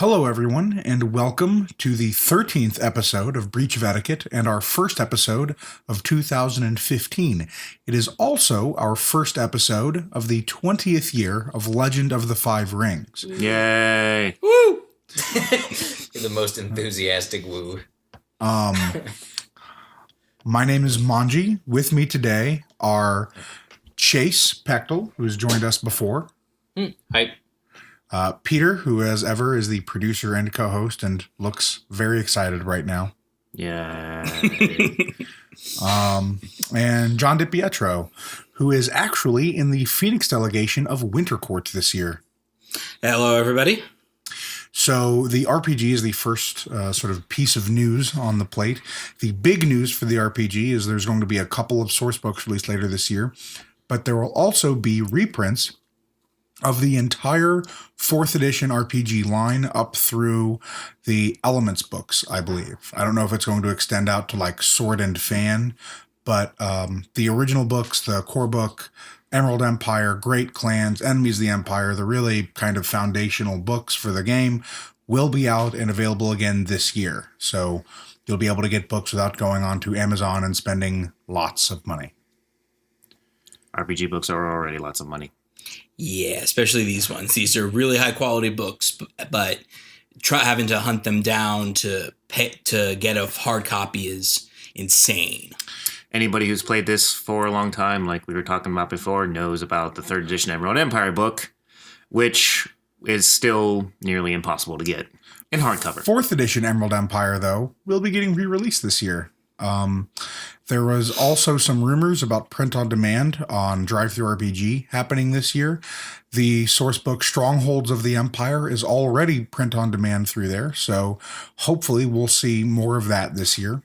Hello, everyone, and welcome to the 13th episode of Breach of Etiquette and our first episode of 2015. It is also our first episode of the 20th year of Legend of the Five Rings. Yay! Woo! The most enthusiastic woo. My name is Manji. With me today are Chase Pechtel, who has joined us before. Hi. Peter, who as ever is the producer and co-host and looks very excited right now. Yeah. And John DiPietro, who is actually in the Phoenix delegation of Wintercourt this year. Hello, everybody. So the RPG is the first sort of piece of news on the plate. The big news for the RPG is there's going to be a couple of source books released later this year, but there will also be reprints of the entire 4th edition RPG line up through the Elements books, I believe. I don't know if it's going to extend out to like Sword and Fan, but the original books, the core book, Emerald Empire, Great Clans, Enemies of the Empire, the really kind of foundational books for the game, will be out and available again this year. So you'll be able to get books without going on to Amazon and spending lots of money. RPG books are already lots of money. Yeah, especially these ones. These are really high quality books, but having to hunt them down to get a hard copy is insane. Anybody who's played this for a long time, like we were talking about before, knows about the 3rd edition Emerald Empire book, which is still nearly impossible to get in hardcover. 4th edition Emerald Empire, though, will be getting re-released this year. There was also some rumors about print on demand on Drive-Thru RPG happening this year. The source book Strongholds of the Empire is already print on demand through there, so hopefully we'll see more of that this year.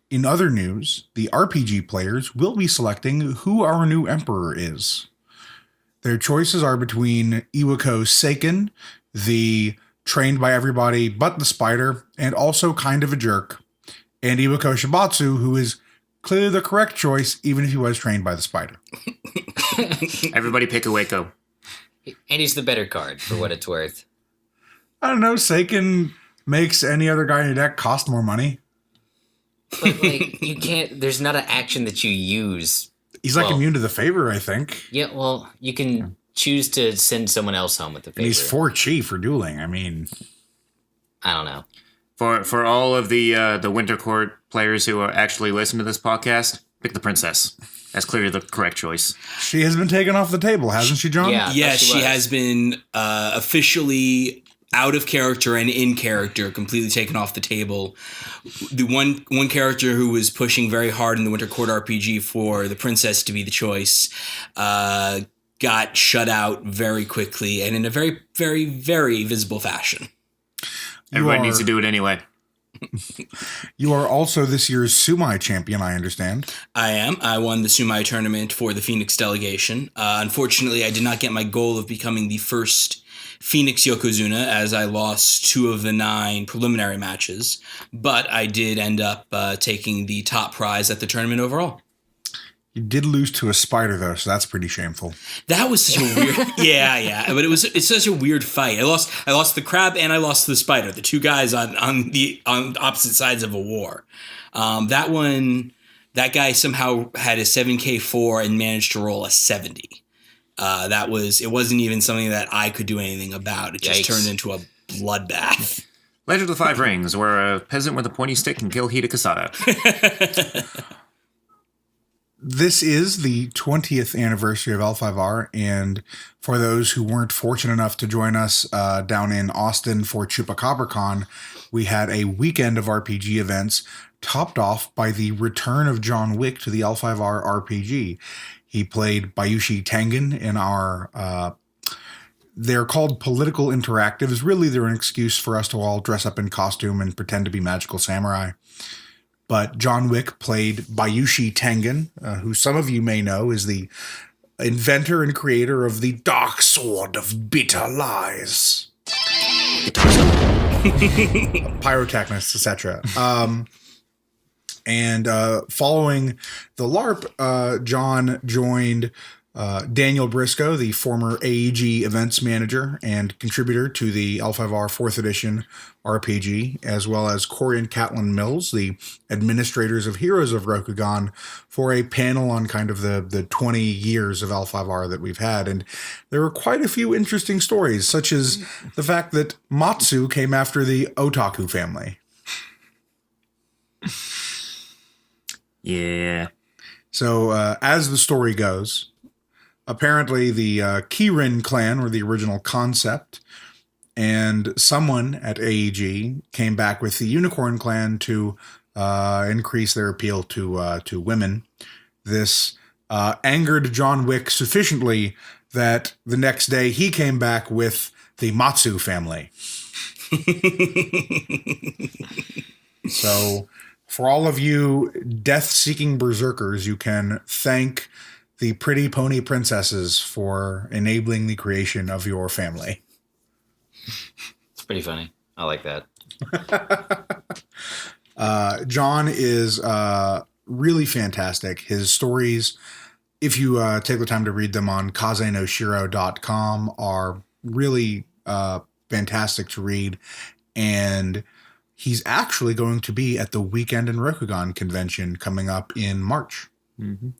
In other news, the RPG players will be selecting who our new emperor is. Their choices are between Iwako Seiken, the trained by everybody but the spider, and also kind of a jerk, and Iwako Shibatsu, who is clearly the correct choice, even if he was trained by the spider. Everybody pick a Waco. And he's the better card, for what it's worth. I don't know, Seiken makes any other guy in your deck cost more money. But, like, you can't... There's not an action that you use. He's like immune to the favor, I think. Yeah, well, you can choose to send someone else home with the favor. And he's 4 chi for dueling, I mean... I don't know. For all of the Wintercourt players who are actually listening to this podcast, pick the princess. That's clearly the correct choice. She has been taken off the table, hasn't she, John? Yeah. Yes, she has been officially out of character and in character, completely taken off the table. The one character who was pushing very hard in the Wintercourt RPG for the princess to be the choice got shut out very quickly and in a very, very, very visible fashion. Everybody needs to do it anyway. You are also this year's Sumai champion, I understand. I am. I won the Sumai tournament for the Phoenix delegation. Unfortunately, I did not get my goal of becoming the first Phoenix Yokozuna, as I lost 2 of the 9 preliminary matches. But I did end up taking the top prize at the tournament overall. You did lose to a spider, though, so that's pretty shameful. That was such a weird... yeah. But it's such a weird fight. I lost the crab and I lost the spider, the 2 guys on opposite sides of a war. That guy somehow had a 7k4 and managed to roll a 70. It wasn't even something that I could do anything about. It just turned into a bloodbath. Legend of the Five Rings, where a peasant with a pointy stick can kill Hida Kasada. This is the 20th anniversary of L5R, and for those who weren't fortunate enough to join us down in Austin for ChupacabraCon, we had a weekend of RPG events topped off by the return of John Wick to the L5R RPG. He played Bayushi Tengen in our... they're called political interactives. Really, they're an excuse for us to all dress up in costume and pretend to be magical samurai. But John Wick played Bayushi Tengen, who some of you may know is the inventor and creator of the Dark Sword of Bitter Lies. Pyrotechnist, etc. And following the LARP, John joined Daniel Briscoe, the former AEG events manager and contributor to the L5R 4th edition RPG, as well as Corey and Catlin Mills, the administrators of Heroes of Rokugan, for a panel on kind of the 20 years of L5R that we've had. And there were quite a few interesting stories, such as the fact that Matsu came after the Otaku family. Yeah. So, as the story goes, apparently the Kirin clan were the original concept, and someone at AEG came back with the Unicorn clan to increase their appeal to women. This angered John Wick sufficiently that the next day he came back with the Matsu family. So, for all of you death-seeking berserkers, you can thank the pretty pony princesses for enabling the creation of your family. It's pretty funny. I like that. John is really fantastic. His stories, if you take the time to read them on kazenoshiro.com, are really fantastic to read. And he's actually going to be at the Weekend in Rokugan convention coming up in March. Mm-hmm.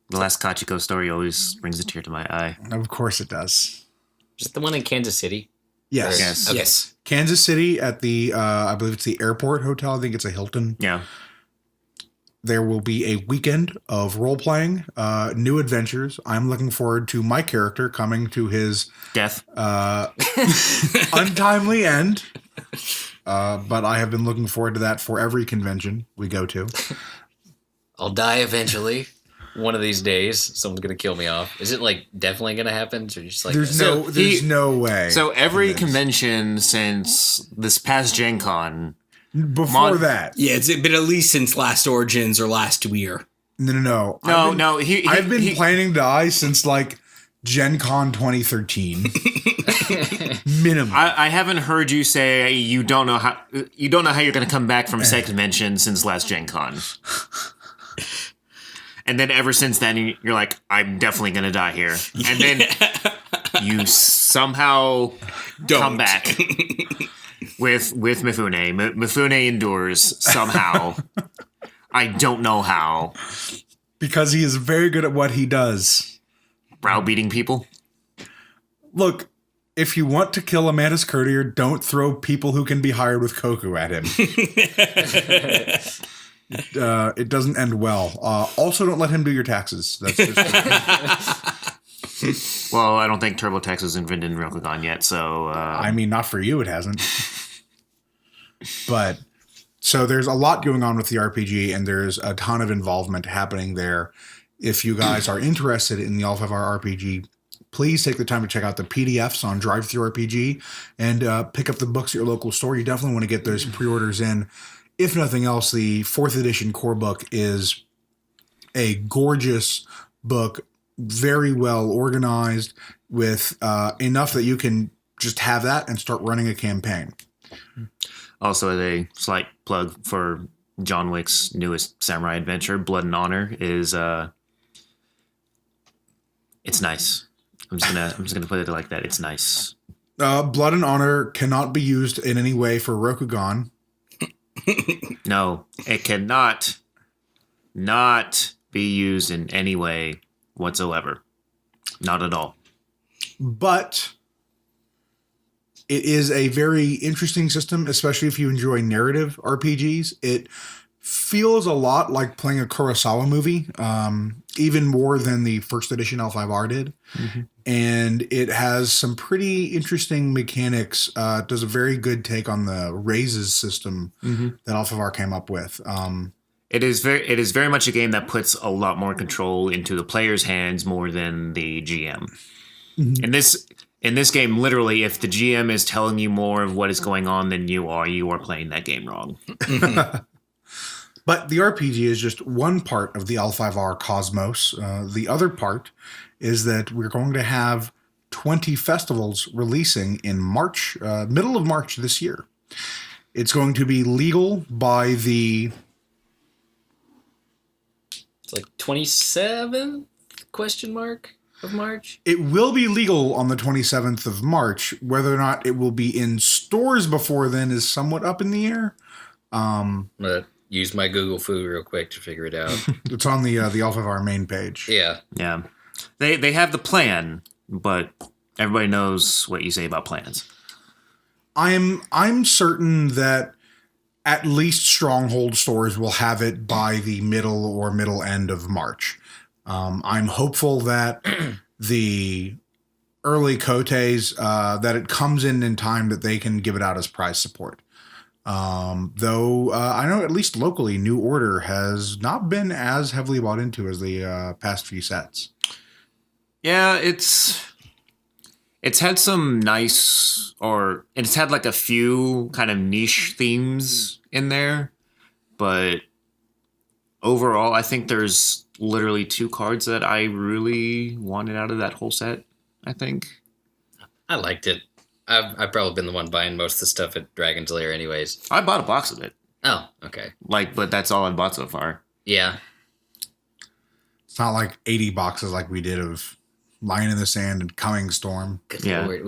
The last Kachiko story always brings a tear to my eye. Of course it does. Is it the one in Kansas City? Yes. Yes. Okay. Yes. Kansas City at the, I believe it's the airport hotel. I think it's a Hilton. Yeah. There will be a weekend of role-playing, new adventures. I'm looking forward to my character coming to his Death. untimely end. But I have been looking forward to that for every convention we go to. I'll die eventually. One of these days, someone's gonna kill me off. Is it like definitely gonna happen? Or just like There's So no way. So every convention since this past Gen Con. Before that. Yeah, it's been at least since last Origins or last year. No. No, I've been planning to die since like Gen Con 2013. Minimum. I haven't heard you say you don't know how you're going to come back from a second convention since last Gen Con. And then ever since then, you're like, I'm definitely going to die here. And then you somehow come back with Mifune. Mifune endures somehow. I don't know how. Because he is very good at what he does. Browbeating people. Look, if you want to kill a Mantis Courtier, don't throw people who can be hired with Koku at him. It doesn't end well. Also, don't let him do your taxes. That's just Well, I don't think TurboTax was invented in Rokugan yet, so... I mean, not for you, it hasn't. But, so there's a lot going on with the RPG, and there's a ton of involvement happening there. If you guys are interested in the L5R RPG, please take the time to check out the PDFs on DriveThruRPG and pick up the books at your local store. You definitely want to get those pre-orders in. If nothing else, the 4th edition core book is a gorgeous book, very well organized, with enough that you can just have that and start running a campaign. Also, as a slight plug for John Wick's newest samurai adventure, Blood and Honor, is it's nice. I'm just gonna put it like that. It's nice. Blood and Honor cannot be used in any way for Rokugan. No, it cannot not be used in any way whatsoever. Not at all. But it is a very interesting system, especially if you enjoy narrative RPGs. It feels a lot like playing a Kurosawa movie, even more than the first edition L5R did. Mm-hmm. And it has some pretty interesting mechanics. It does a very good take on the raises system that L5R came up with. It is very much a game that puts a lot more control into the player's hands more than the GM. Mm-hmm. In this game, literally, if the GM is telling you more of what is going on than you are playing that game wrong. But the RPG is just one part of the L5R cosmos. The other part is that we're going to have 20 festivals releasing in March, middle of March this year. It's going to be legal by the... It's like 27th of March? It will be legal on the 27th of March. Whether or not it will be in stores before then is somewhat up in the air. I'm gonna use my Google Food real quick to figure it out. It's on the Alpha of our main page. Yeah. Yeah. They have the plan, but everybody knows what you say about plans. I'm certain that at least Stronghold stores will have it by the middle end of March. I'm hopeful that the early Cotes, that it comes in time that they can give it out as prize support. Though I know at least locally, New Order has not been as heavily bought into as the past few sets. Yeah, it's had some nice, or it's had like a few kind of niche themes in there, but overall, I think there's literally 2 cards that I really wanted out of that whole set. I think I liked it. I've probably been the one buying most of the stuff at Dragon's Lair anyways. I bought a box of it. Oh, okay. But that's all I've bought so far. Yeah. It's not like 80 boxes like we did of Lion in the Sand and Coming Storm. Good Yeah. Lord.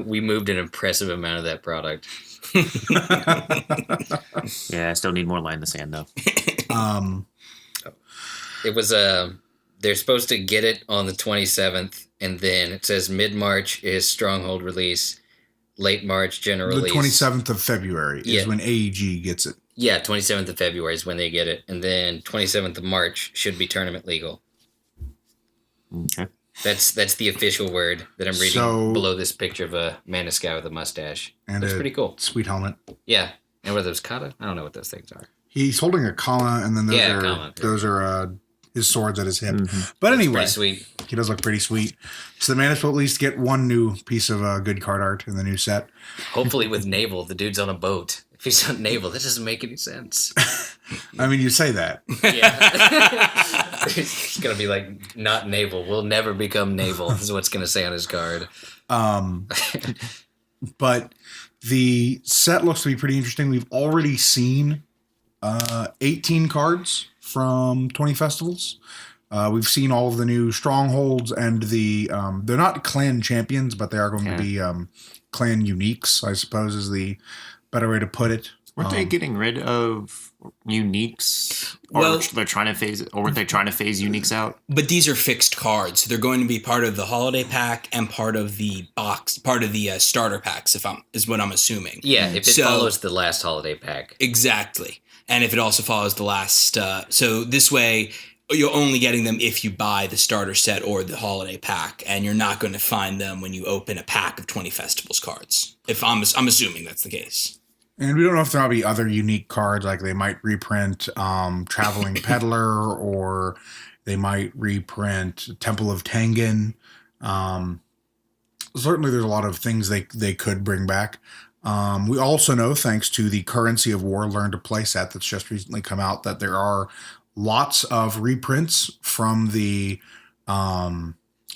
We moved an impressive amount of that product. Yeah, I still need more line in the sand though. It was they're supposed to get it on the 27th, and then it says mid-March is Stronghold release, late March general The release. 27th of February Yeah. is when AEG gets it. Yeah, 27th of February is when they get it, and then 27th of March should be tournament legal. Okay. That's the official word that I'm reading So- below this picture of a Manascow with a mustache. And That's a pretty cool. Sweet helmet. Yeah. And what are those kata? I don't know what those things are. He's holding a comma, and then Comma. those are his swords at his hip. Mm-hmm. But It's anyway, pretty sweet. he does look pretty sweet. So the Manus will at least get one new piece of good card art in the new set. Hopefully with Naval, the dude's on a boat. If he's on Naval, that doesn't make any sense. I mean, you say that. Yeah. It's going to be like, not Naval. We'll never become Naval. This is what's going to say on his card. But the set looks to be pretty interesting. We've already seen 18 cards from 20 festivals. We've seen all of the new strongholds and the they're not clan champions, but they are going to be clan uniques, I suppose is the better way to put it. Weren't they getting rid of uniques? Or Well- they're trying to phase it, or weren't they trying to phase uniques out? But these are fixed cards. They're going to be part of the holiday pack and part of the starter packs. Is what I'm assuming. Yeah, if it So- follows the last holiday pack. Exactly. And if it also follows the last, so this way you're only getting them if you buy the starter set or the holiday pack, and you're not going to find them when you open a pack of 20 festivals cards. If I'm assuming that's the case. And we don't know if there'll be other unique cards, like they might reprint Traveling Peddler, or they might reprint Temple of Tengen. Certainly there's a lot of things they could bring back. We also know, thanks to the Currency of War Learn to Play set that's just recently come out, that there are lots of reprints from the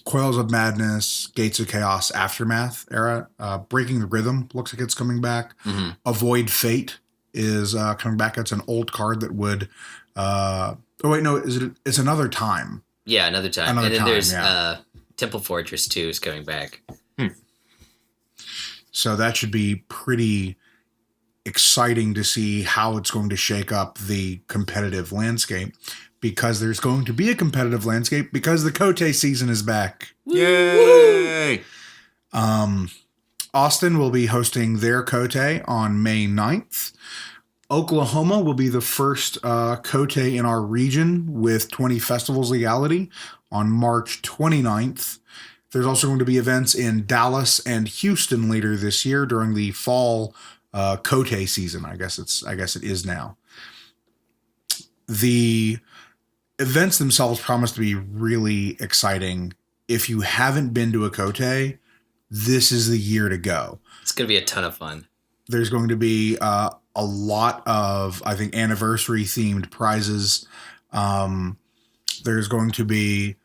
Coils of Madness, Gates of Chaos, Aftermath era. Breaking the Rhythm looks like it's coming back. Mm-hmm. Avoid Fate is coming back. It's an old card that would... it's Another Time. Yeah, another time. Another and then time, there's yeah. Temple Fortress 2 is coming back. So that should be pretty exciting to see how it's going to shake up the competitive landscape, because there's going to be a competitive landscape because the Kote season is back. Yay! Austin will be hosting their Kote on May 9th. Oklahoma will be the first Kote in our region with 20 festivals legality on March 29th. There's also going to be events in Dallas and Houston later this year during the fall Kote season. I guess it is now. The events themselves promise to be really exciting. If you haven't been to a Kote, this is the year to go. It's going to be a ton of fun. There's going to be a lot of, I think, anniversary themed prizes. There's going to be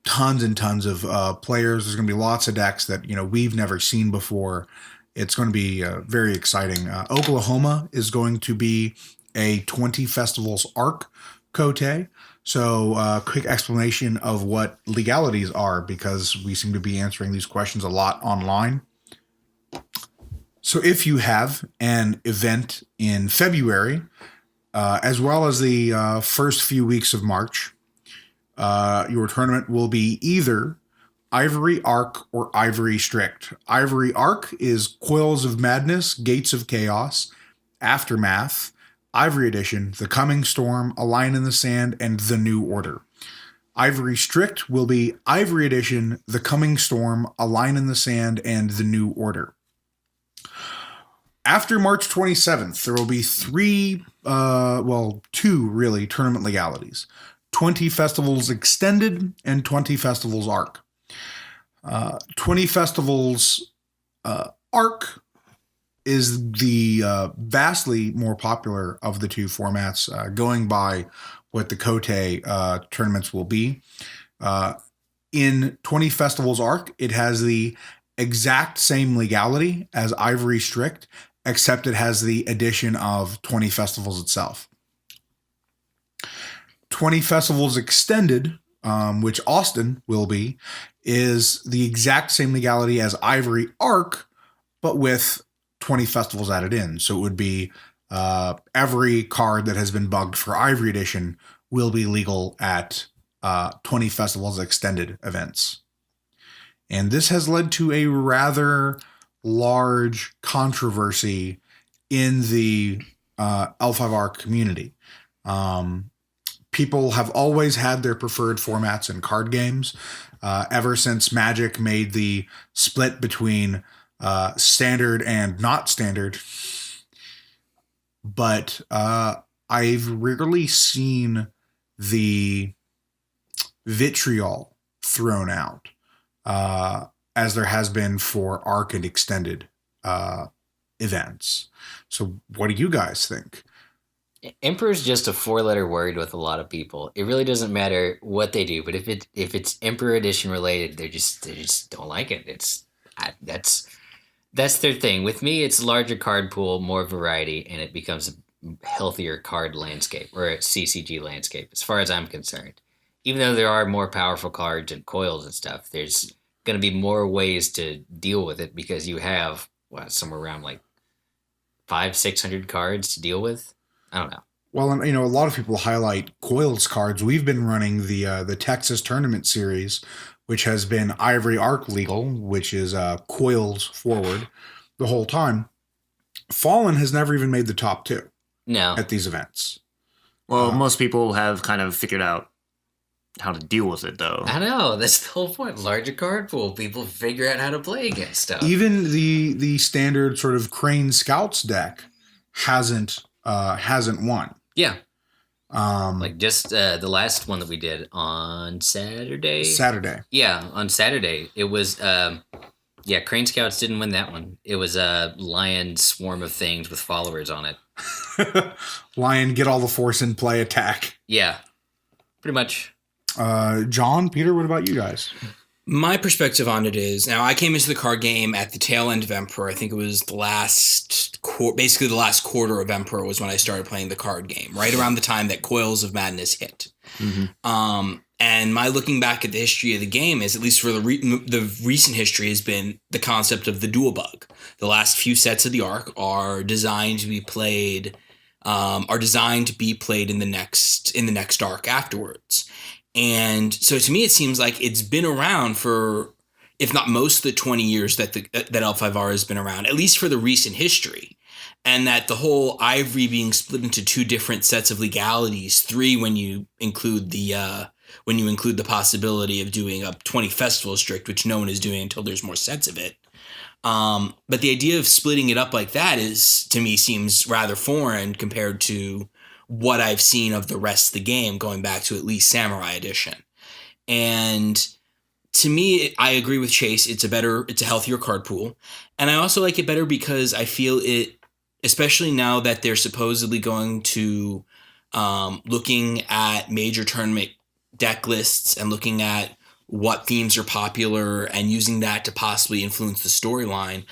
tons and tons of players. There's going to be lots of decks that we've never seen before. It's going to be very exciting. Oklahoma is going to be a 20 festivals arc Cote. So, quick explanation of what legalities are, because we seem to be answering these questions a lot online. So, if you have an event in February, as well as the first few weeks of March, your tournament will be either Ivory Arc or Ivory Strict. Ivory Arc is Coils of Madness, Gates of Chaos, Aftermath, Ivory Edition, The Coming Storm, A Line in the Sand, and The New Order. Ivory Strict will be Ivory Edition, The Coming Storm, A Line in the Sand, and The New Order. After March 27th, there will be two really, tournament legalities. 20 Festivals Extended and 20 Festivals Arc. 20 Festivals Arc is the vastly more popular of the two formats, going by what the Cote tournaments will be. In 20 Festivals Arc, it has the exact same legality as Ivory Strict, except it has the addition of 20 Festivals itself. 20 Festivals Extended, which Austin will be, is the exact same legality as Ivory Arc, but with 20 festivals added in. So it would be every card that has been bugged for Ivory Edition will be legal at 20 Festivals Extended events. And this has led to a rather large controversy in the L5R community. People have always had their preferred formats in card games, ever since Magic made the split between standard and not standard. But I've rarely seen the vitriol thrown out as there has been for Arc and Extended events. So what do you guys think? Emperor's just a 4-letter word with a lot of people. It really doesn't matter what they do, but if it's Emperor Edition related, they just don't like it. That's their thing. With me, it's larger card pool, more variety, and it becomes a healthier card landscape or a CCG landscape, as far as I'm concerned. Even though there are more powerful cards and coils and stuff, there's going to be more ways to deal with it because you have somewhere around like 500-600 cards to deal with. I don't know. Well, and a lot of people highlight coils cards. We've been running the Texas Tournament Series, which has been Ivory Arc legal, which is coils forward the whole time. Fallen has never even made the top 2 at these events. Well, most people have kind of figured out how to deal with it, though. I know. That's the whole point. Larger card pool. People figure out how to play against stuff. Even the standard sort of Crane Scouts deck hasn't won. Yeah. Like just the last one that we did on Saturday. Yeah, on Saturday. It was Crane Scouts didn't win that one. It was a lion swarm of things with followers on it. Lion, get all the force in play, attack. Yeah. Pretty much. John, Peter, what about you guys? My perspective on it is, now I came into the card game at the tail end of Emperor. I think it was basically the last quarter of Emperor was when I started playing the card game, right around the time that Coils of Madness hit. Mm-hmm. And my looking back at the history of the game is, at least for the recent history, has been the concept of the dual bug. The last few sets of the arc are designed to be played in the next arc afterwards. And so to me, it seems like it's been around for, if not most of the 20 years that L5R has been around, at least for the recent history. And that the whole Ivory being split into 2 different sets of legalities, 3 when you include the possibility of doing a 20 festival strict, which no one is doing until there's more sets of it. But the idea of splitting it up like that to me seems rather foreign compared to what I've seen of the rest of the game, going back to at least Samurai Edition. And to me, I agree with Chase. It's a healthier card pool. And I also like it better because I feel it, especially now that they're supposedly going to looking at major tournament deck lists and looking at what themes are popular and using that to possibly influence the storyline.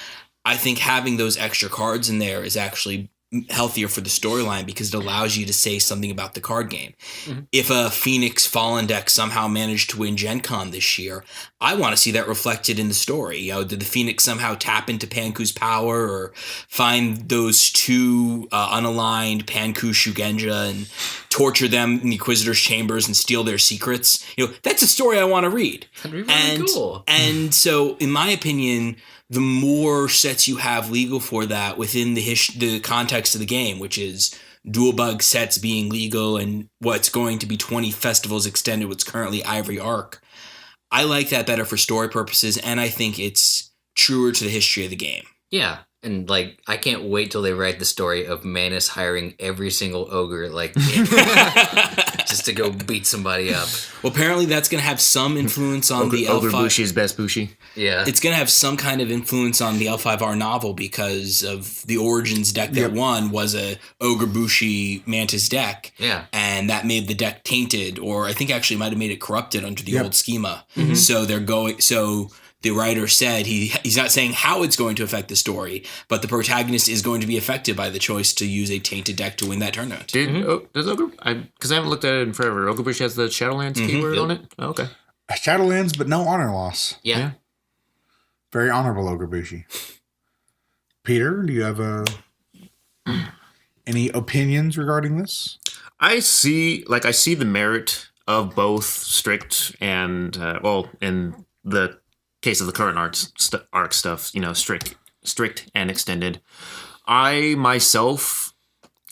I think having those extra cards in there is actually healthier for the storyline because it allows you to say something about the card game. If a Phoenix Fallen deck somehow managed to win Gen Con this year, I want to see that reflected in the story. You know, did the Phoenix somehow tap into Panku's power or find those two unaligned Panku Shugenja and torture them in the Inquisitor's chambers and steal their secrets? You know, that's a story I want to read. That'd be really cool. And so, in my opinion, the more sets you have legal for that within the context of the game, which is dual bug sets being legal and what's going to be 20 festivals extended, what's currently Ivory Arc, I like that better for story purposes, and I think it's truer to the history of the game. Yeah. And, like, I can't wait till they write the story of Manus hiring every single ogre, like, just to go beat somebody up. Well, apparently that's going to have some influence on the L5. Ogre Bushi's best Bushi. Yeah. It's going to have some kind of influence on the L5R novel because of the Origins deck that won was a Ogre Bushi Mantis deck. Yeah. And that made the deck tainted, or I think actually might have made it corrupted under the old schema. Mm-hmm. So the writer said he's not saying how it's going to affect the story, but the protagonist is going to be affected by the choice to use a tainted deck to win that tournament. Does Ogre? Because I haven't looked at it in forever. Ogre Bush has the Shadowlands keyword on it. Oh, okay. Shadowlands, but no honor loss. Yeah. Very honorable Ogrebushi. Peter, do you have any opinions regarding this? I see the merit of both strict and in the case of the current arc stuff, you know, strict and extended. I myself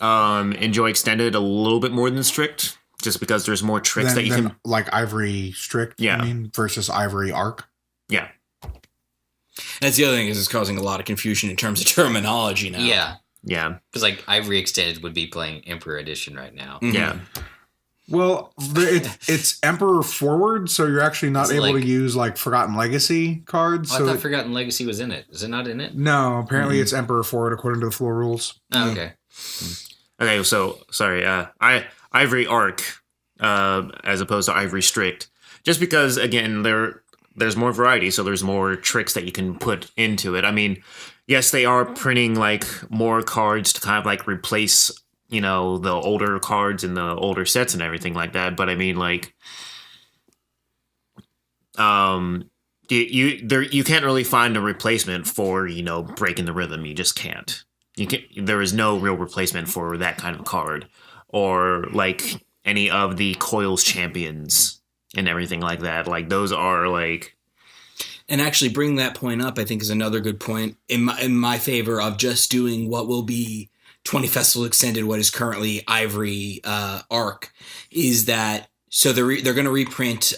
enjoy extended a little bit more than strict, just because there's more tricks that you can, like Ivory strict, yeah, versus Ivory arc. Yeah. That's the other thing is it's causing a lot of confusion in terms of terminology now. Yeah. Yeah. Because, like, Ivory Extended would be playing Emperor Edition right now. Mm-hmm. Yeah. Well, it's Emperor forward, so you're actually not able to use like Forgotten Legacy cards. Oh, so I thought Forgotten Legacy was in it. Is it not in it? No, apparently it's Emperor forward according to the floor rules. Oh, okay. Okay, so sorry. Ivory Arc, as opposed to Ivory Strict, just because again there's more variety, so there's more tricks that you can put into it. I mean, yes, they are printing like more cards to kind of like replace, you know, the older cards and the older sets and everything like that. But I mean, like, you can't really find a replacement for, you know, breaking the rhythm. You just can't. There is no real replacement for that kind of card, or like any of the Coils champions and everything like that. Like those are like. And actually, bringing that point up, I think, is another good point in my favor of just doing what will be 20 Festival Extended, what is currently Ivory Arc, is that so they're going to reprint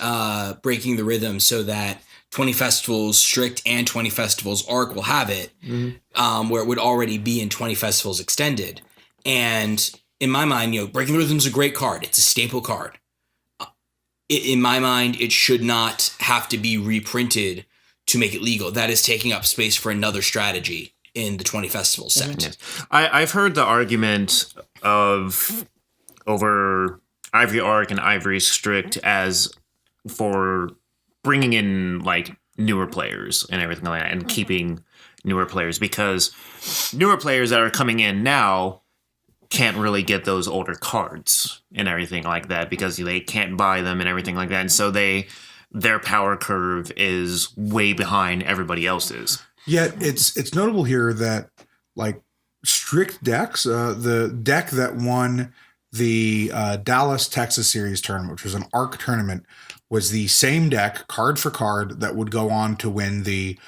Breaking the Rhythm so that 20 Festivals Strict and 20 Festivals Arc will have it, where it would already be in 20 Festivals Extended. And in my mind, you know, Breaking the Rhythm is a great card. It's a staple card. In my mind, it should not have to be reprinted to make it legal. That is taking up space for another strategy in the 20 Festivals set. Yes. I've heard the argument of over Ivory Arc and Ivory Strict as for bringing in like newer players and everything like that, and keeping newer players, because newer players that are coming in now can't really get those older cards and everything like that because they can't buy them and everything like that, and so their power curve is way behind everybody else's. Yet it's notable here that like strict decks, the deck that won the Dallas Texas Series tournament, which was an ARC tournament, was the same deck card for card that would go on to win the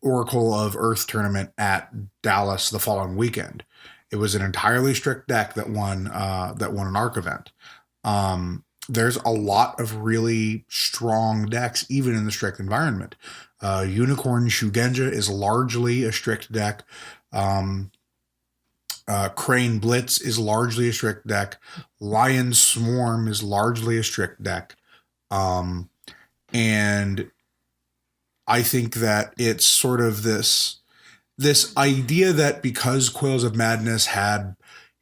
Oracle of Earth tournament at Dallas the following weekend. It was an entirely strict deck that won an ARC event. There's a lot of really strong decks, even in the strict environment. Unicorn Shugenja is largely a strict deck. Crane Blitz is largely a strict deck. Lion Swarm is largely a strict deck. And I think that it's sort of this idea that because Coils of Madness had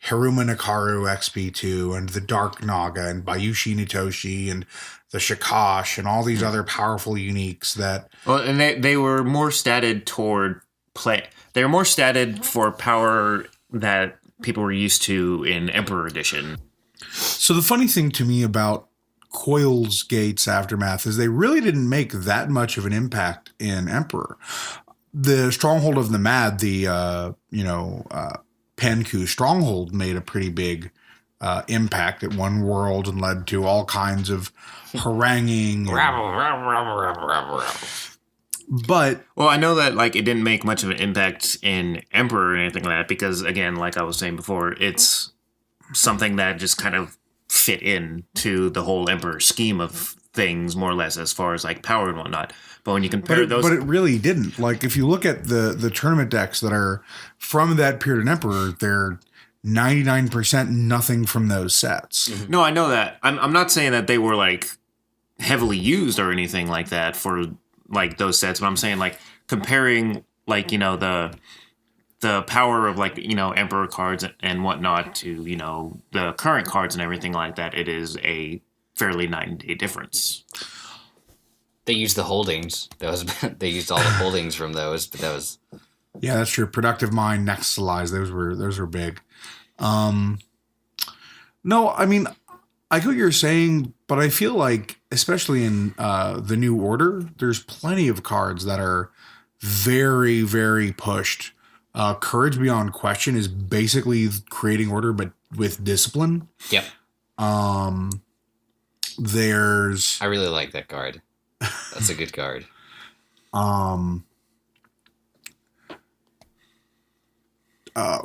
Haruma Nakaru XP2 and the Dark Naga and Bayushi Nitoshi and the Shakash and all these other powerful uniques that... Well, and they were more statted toward They're more statted for power that people were used to in Emperor Edition. So the funny thing to me about Coil's Gates Aftermath is they really didn't make that much of an impact in Emperor. The Stronghold of the Mad, Penku Stronghold made a pretty big impact at one world and led to all kinds of haranguing. But well, I know that like it didn't make much of an impact in Emperor or anything like that because again, like I was saying before, it's something that just kind of fit in to the whole Emperor scheme of things more or less as far as like power and whatnot. But when you compare those, but it really didn't. Like if you look at the tournament decks that are from that period in Emperor, they're 99% nothing from those sets. No, I know that. I'm not saying that they were like heavily used or anything like that for like those sets, but I'm saying like comparing like the power of like Emperor cards and whatnot to the current cards and everything like that. It is a fairly night and day difference. They used the holdings. They used all the holdings from those, but that was yeah, that's true. Productive Mind, Nextalize, those were big. No, I mean, I get what you're saying, but I feel like, especially in the New Order, there's plenty of cards that are very, very pushed. Courage Beyond Question is basically creating order, but with discipline. Yep. There's I really like that card. That's a good card.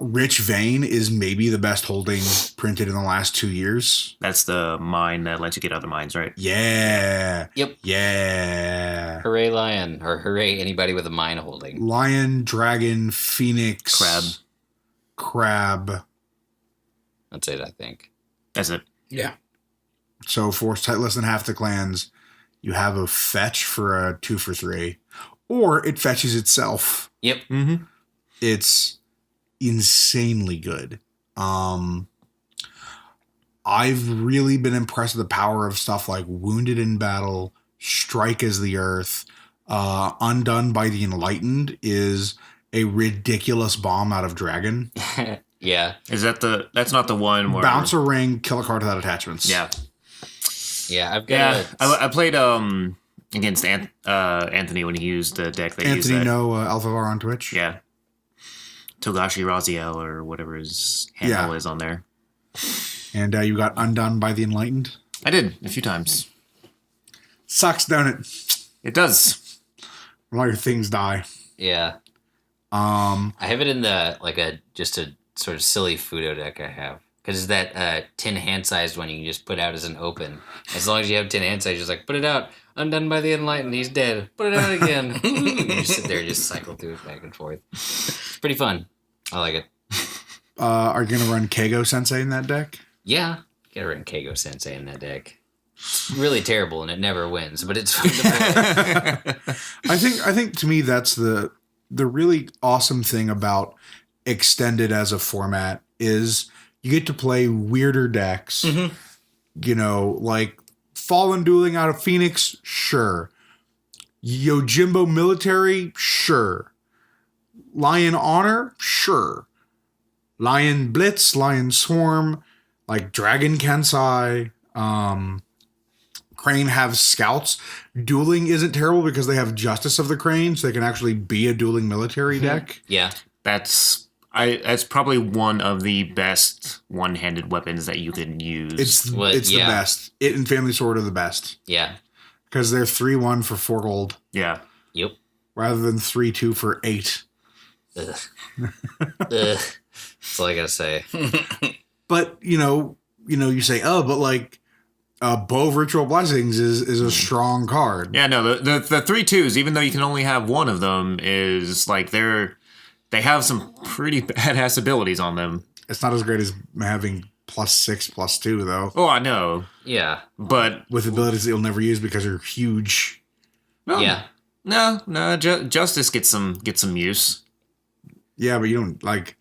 Rich Vein is maybe the best holding printed in the last 2 years. That's the mine that lets you get other mines, right? Yeah. Yep. Yeah. Hooray Lion, or hooray anybody with a mine holding. Lion, Dragon, Phoenix. Crab. That's it, I think. That's it. Yeah. So for less than half the clans, you have a fetch for a 2-for-3. Or it fetches itself. Yep. Mm-hmm. It's insanely good. I've really been impressed with the power of stuff like Wounded in Battle, Strike as the Earth, Undone by the Enlightened is a ridiculous bomb out of Dragon. Yeah. Is that's not the one where Bounce a ring, kill a card without attachments. Yeah. Yeah, I've got I played against Anthony when he used the deck that used Anthony that. No Alphavar on Twitch. Yeah. Togashi Raziel or whatever his handle is on there. And you got Undone by the Enlightened. I did a few times. Sucks, don't it? It does. When all your things die. Yeah. I have it in just a sort of silly Fudo deck I have. Because it's that 10 hand-sized one you can just put out as an open. As long as you have 10 hand-sized, just like, put it out. Undone by the Enlightened, he's dead. Put it out again. You just sit there and just cycle through it back and forth. It's pretty fun. I like it. Are you going to run Keigo Sensei in that deck? Yeah. Gotta run Keigo Sensei in that deck. It's really terrible and it never wins, but it's fun to play. I think to me that's the really awesome thing about Extended as a format is you get to play weirder decks. Mm-hmm. Like Fallen Dueling out of Phoenix, sure. Yojimbo Military, sure. Lion Honor, sure. Lion Blitz, Lion Swarm, like Dragon Kensai, Crane have Scouts. Dueling isn't terrible because they have Justice of the Crane, so they can actually be a dueling military deck. Yeah. That's probably one of the best one-handed weapons that you can use. It's the best. It and Family Sword are the best. Yeah. Because they're 3-1 for 4 gold. Yeah. Yep. Rather than 3-2 for 8. Ugh. That's all I gotta say. But, you say, oh, but like, Bow of Ritual Blessings is a strong card. Yeah, no, the 3-2s, even though you can only have one of them, is like they have some pretty badass abilities on them. It's not as great as having +6/+2, though. Oh, I know. Yeah. But with abilities that you'll never use because they're huge. No, yeah. No, Justice gets some use. Yeah, but you don't, like,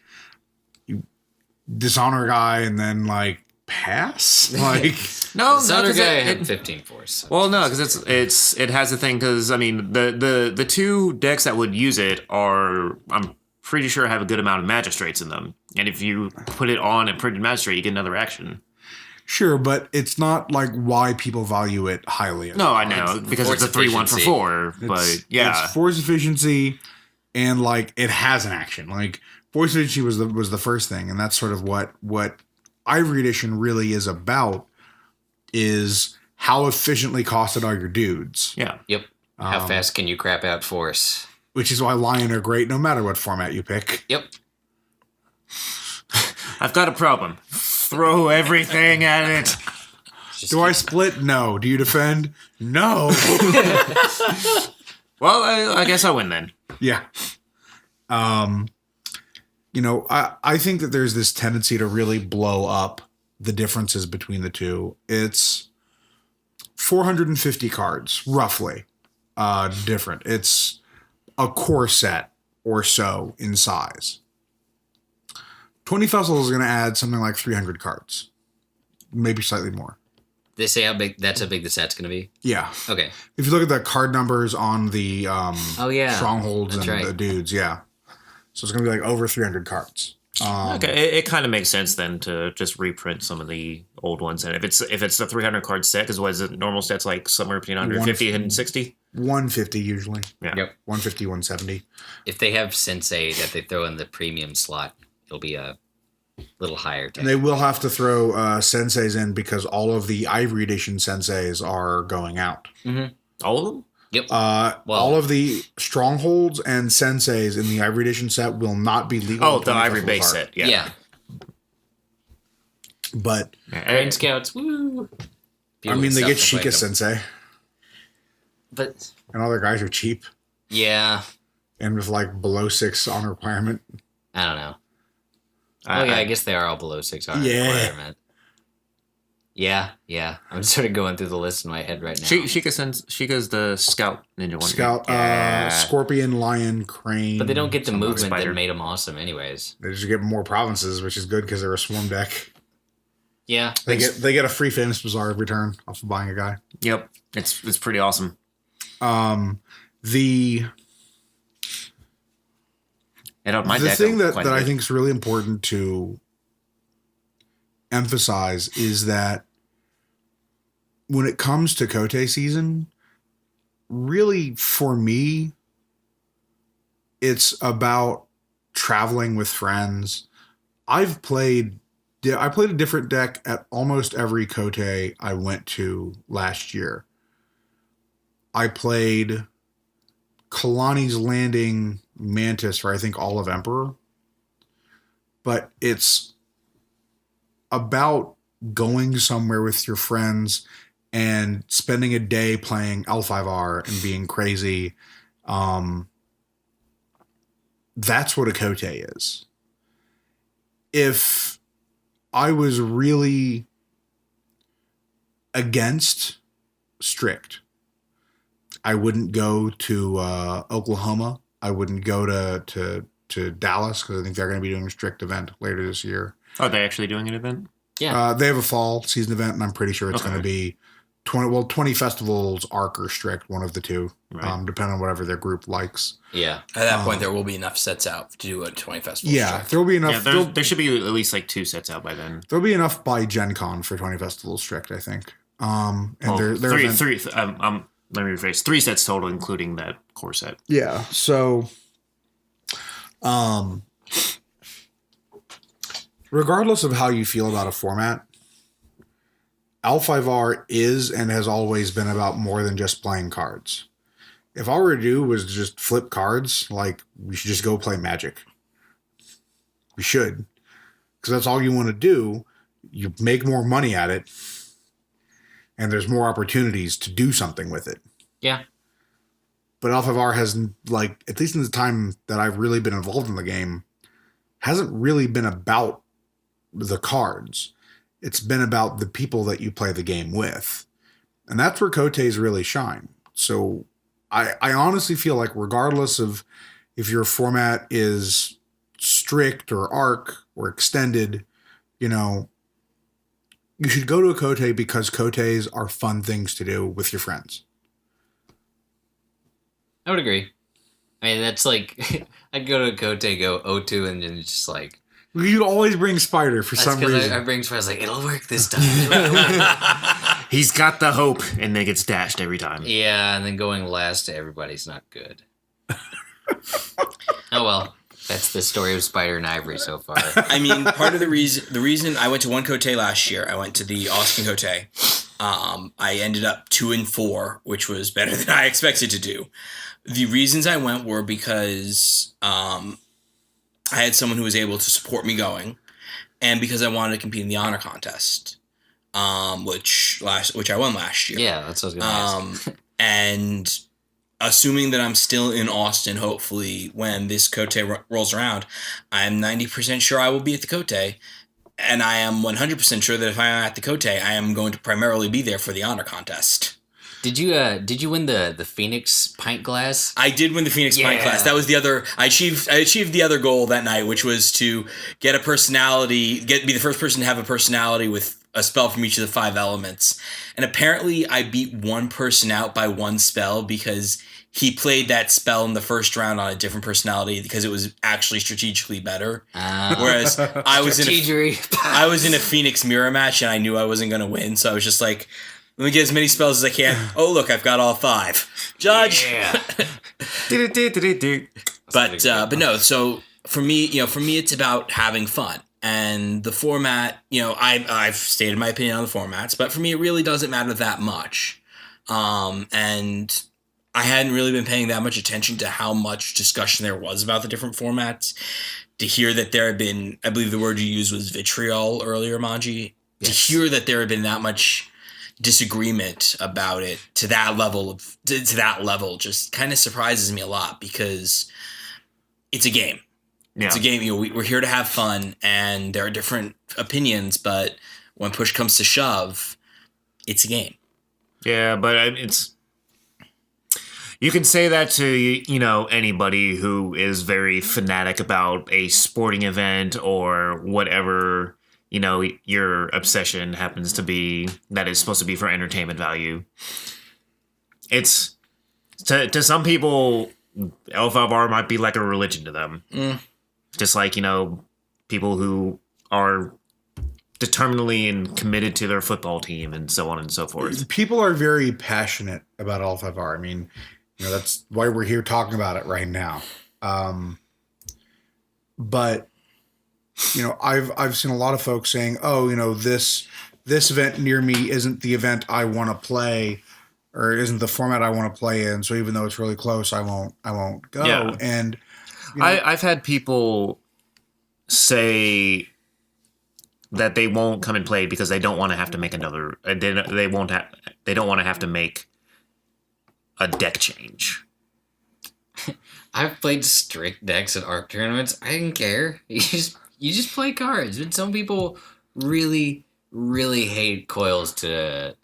you dishonor a guy and then, like, pass. Like, No, Sounder 'cause guy it- had 15 force. well, no, because it has a thing. Because I mean, the two decks that would use it are, I'm pretty sure, have a good amount of magistrates in them. And if you put it on a printed magistrate, you get another action. sure, but it's not like why people value it highly. No, I know, because it's a force 3/1 for efficiency. 4. But yeah, it's force efficiency, and like it has an action. Like force efficiency was the first thing, and that's sort of what Ivory Edition really is about. Is how efficiently costed are your dudes? yeah. Yep. How fast can you crap out force? Which is why Lion are great no matter what format you pick. Yep. I've got a problem. Throw everything at it. Do I split? No. Do you defend? No. Well, I guess I win then. Yeah. You know, I think that there's this tendency to really blow up the differences between the two. It's 450 cards, roughly, different. It's a core set or so in size. 20 Festivals is going to add something like 300 cards, maybe slightly more. They say how big the set's going to be? Yeah. Okay. If you look at the card numbers on the Oh, yeah. strongholds That's and right. the dudes, yeah. So it's going to be like over 300 cards. Okay, it kind of makes sense then to just reprint some of the old ones. And if it's the 300 card set, because what is it? Normal set's like somewhere between 150 and 60. 150 usually. Yeah. Yep. 150, 170. If they have Sensei that they throw in the premium slot, it'll be a little higher. And they will have to throw senseis in because all of the Ivory Edition senseis are going out. All of them? Yep. All of the strongholds and senseis in the Ivory Edition set will not be legal. Oh, in the 20 Ivory Festival base card. set. Yeah. But Rain Scouts, woo! I People mean, they stuff get to play Sheikah them. Sensei, But and all their guys are cheap yeah, and with like below 6 on requirement. I don't know. Oh yeah, I guess they are all below 6 on Yeah. requirement. Yeah. I'm sort of going through the list in my head right now. Sheikah's the scout ninja one. Scout, Yeah. Scorpion, Lion, Crane. But they don't get the Some other movement spider. that made them awesome, anyways. They just get more provinces, which is good because they're a swarm deck. Yeah. They get a free Famous Bazaar every turn off of buying a guy. Yep. It's pretty awesome. The And on my the deck, thing I'm that quite I good. think is really important to emphasize is that when it comes to Kote season, really for me, it's about traveling with friends. I played a different deck at almost every Kote I went to last year. I played Kalani's Landing Mantis for I think all of Emperor. But it's about going somewhere with your friends and spending a day playing L5R and being crazy. That's what a Kote is. If I was really against strict, I wouldn't go to Oklahoma. I wouldn't go to Dallas because I think they're going to be doing a strict event later this year. Are they actually doing an event? Yeah. They have a fall season event, and I'm pretty sure it's Okay. going to be 20 festivals, ARC or strict, one of the two, Right. depending on whatever their group likes. Yeah. At that point, there will be enough sets out to do a 20 festival. Yeah, there will be enough. Yeah, there should be at least like 2 sets out by then. There'll be enough by Gen Con for 20 festivals strict, I think. And Well, they're three. Let me rephrase. 3 sets total, including that core set. Yeah. So, regardless of how you feel about a format, L5R is and has always been about more than just playing cards. If all we do was just flip cards, like we should just go play Magic. We should, because that's all you want to do. You make more money at it, and there's more opportunities to do something with it. Yeah. But L5R has, like, at least in the time that I've really been involved in the game, hasn't really been about the cards. It's been about the people that you play the game with. And that's where Kote's really shine. So I honestly feel like regardless of if your format is strict or arc or extended, you know, You should go to a Kote because Kotes are fun things to do with your friends. I would agree. I mean, that's like I'd go to a Kote, go O2, and then just like You'd always bring Spider for some reason. I bring Spider. Like it'll work this time. He's got the hope, and then gets dashed every time. Yeah, and then going last to everybody's not good. Oh well, that's the story of Spider and Ivory so far. I mean, part of the reason I went to one Kote last year, I went to the Austin Kote. I ended up 2-4, which was better than I expected to do. The reasons I went were because I had someone who was able to support me going, and because I wanted to compete in the honor contest, which I won last year. Yeah, that's what I was gonna ask. And assuming that I'm still in Austin, hopefully when this Kote rolls around, I am 90% sure I will be at the Kote, and I am 100% sure that if I am at the Kote, I am going to primarily be there for the honor contest. Did you win the Phoenix pint glass? I did win the Phoenix Pint class. That was the other. I achieved the other goal that night, which was to get a personality, be the first person to have a personality with a spell from each of the 5 elements. And apparently, I beat one person out by one spell because he played that spell in the first round on a different personality because it was actually strategically better. Whereas I was in a Phoenix mirror match and I knew I wasn't going to win, so I was just like, let me get as many spells as I can. Oh, look, I've got all 5. Judge. Yeah. But no. So for me, it's about having fun, and the format. I've stated my opinion on the formats, but for me, it really doesn't matter that much. And I hadn't really been paying that much attention to how much discussion there was about the different formats. To hear that there had been, I believe the word you used was vitriol earlier, Manji. Yes. To hear that there had been that much disagreement about it to that level just kind of surprises me a lot because it's a game. Yeah. It's a game. We're here to have fun, and there are different opinions, but when push comes to shove, it's a game. Yeah, but it's you can say that to anybody who is very fanatic about a sporting event or whatever your obsession happens to be that is supposed to be for entertainment value. It's to some people, L5R might be like a religion to them. Just like, people who are determinedly and committed to their football team and so on and so forth. People are very passionate about L5R. I mean, that's why we're here talking about it right now. But I've seen a lot of folks saying, "Oh, this event near me isn't the event I want to play, or isn't the format I want to play in. So even though it's really close, I won't go." Yeah. And I've had people say that they won't come and play because they don't want to have to make another. They don't want to have to make a deck change. I've played strict decks at ARC tournaments. I didn't care. You just play cards. But some people really, really hate coils to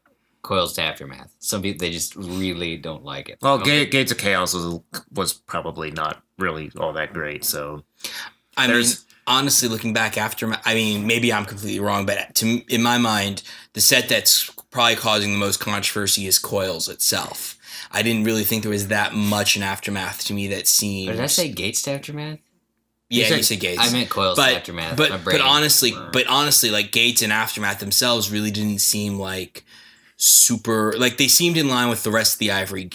Aftermath. Some people, they just really don't like it. Well, Gates of Chaos was probably not really all that great. So, I mean, honestly, looking back Aftermath, I mean, maybe I'm completely wrong, but in my mind, the set that's probably causing the most controversy is Coils itself. I didn't really think there was that much in Aftermath to me that seemed... Did I say Gates to Aftermath? Yeah, you said Gates. I meant Coils to Aftermath. But honestly, like Gates and Aftermath themselves really didn't seem like super... Like, they seemed in line with the rest of the Ivory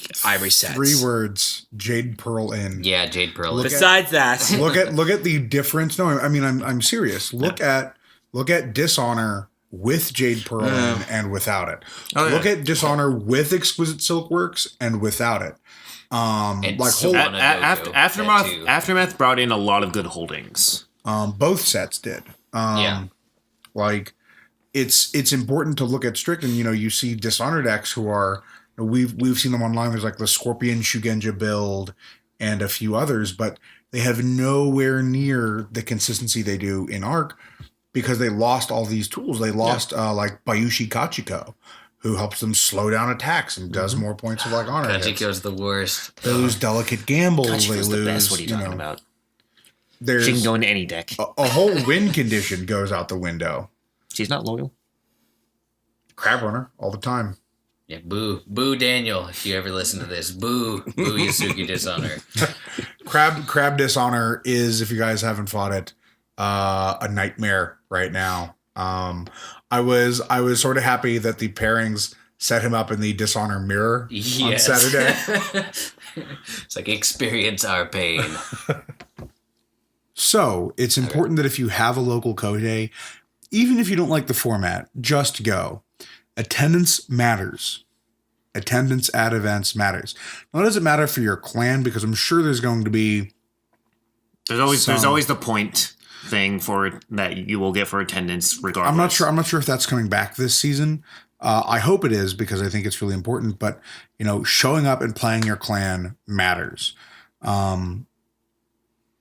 sets. 3 words. Jade Pearl in. Yeah, Jade Pearl in. Besides that... Look at the difference. No, I mean, I'm serious. Look at Dishonor with Jade Pearl in and without it. Look at Dishonor with Exquisite Silkworks and without it. Aftermath brought in a lot of good holdings. Both sets did. Like it's important to look at strict, and you see Dishonor decks who are we've seen them online. There's like the Scorpion Shugenja build and a few others, but they have nowhere near the consistency they do in Arc because they lost all these tools. They lost like Bayushi Kachiko, who helps them slow down attacks and does more points of like honor. Kachiko's the worst. They lose delicate gambles. Kachiko's they lose. The best. What are you talking about? She can go into any deck. A whole win condition goes out the window. She's not loyal. Crab runner all the time. Yeah, boo Daniel, if you ever listen to this. Boo Yasuki Dishonor. Crab Dishonor is, if you guys haven't fought it, a nightmare right now. I was sort of happy that the pairings set him up in the Dishonor mirror on Saturday. It's like, experience our pain. So it's important that if you have a local Kojei, even if you don't like the format, just go. Attendance matters. Attendance at events matters. Now, does it matter for your clan? Because I'm sure there's going to be there's always the point thing for that you will get for attendance regardless. I'm not sure if that's coming back this season. I hope it is, because I think it's really important. But showing up and playing your clan matters.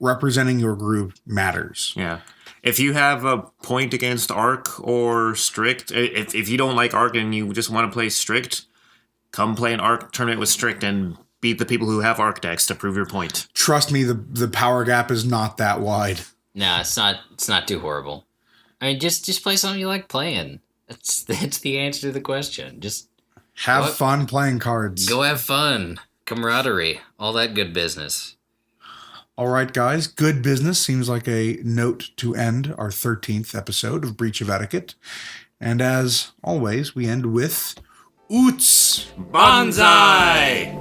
Representing your group matters. Yeah. If you have a point against Arc or Strict, if you don't like Arc and you just want to play Strict, come play an Arc tournament with Strict and beat the people who have Arc decks to prove your point. Trust me, the power gap is not that wide. No, it's not too horrible. I mean, just play something you like playing. That's the answer to the question. Just have fun playing cards. Go have fun. Camaraderie. All that good business. All right, guys. Good business seems like a note to end our 13th episode of Breach of Etiquette. And as always, we end with Oots! Banzai!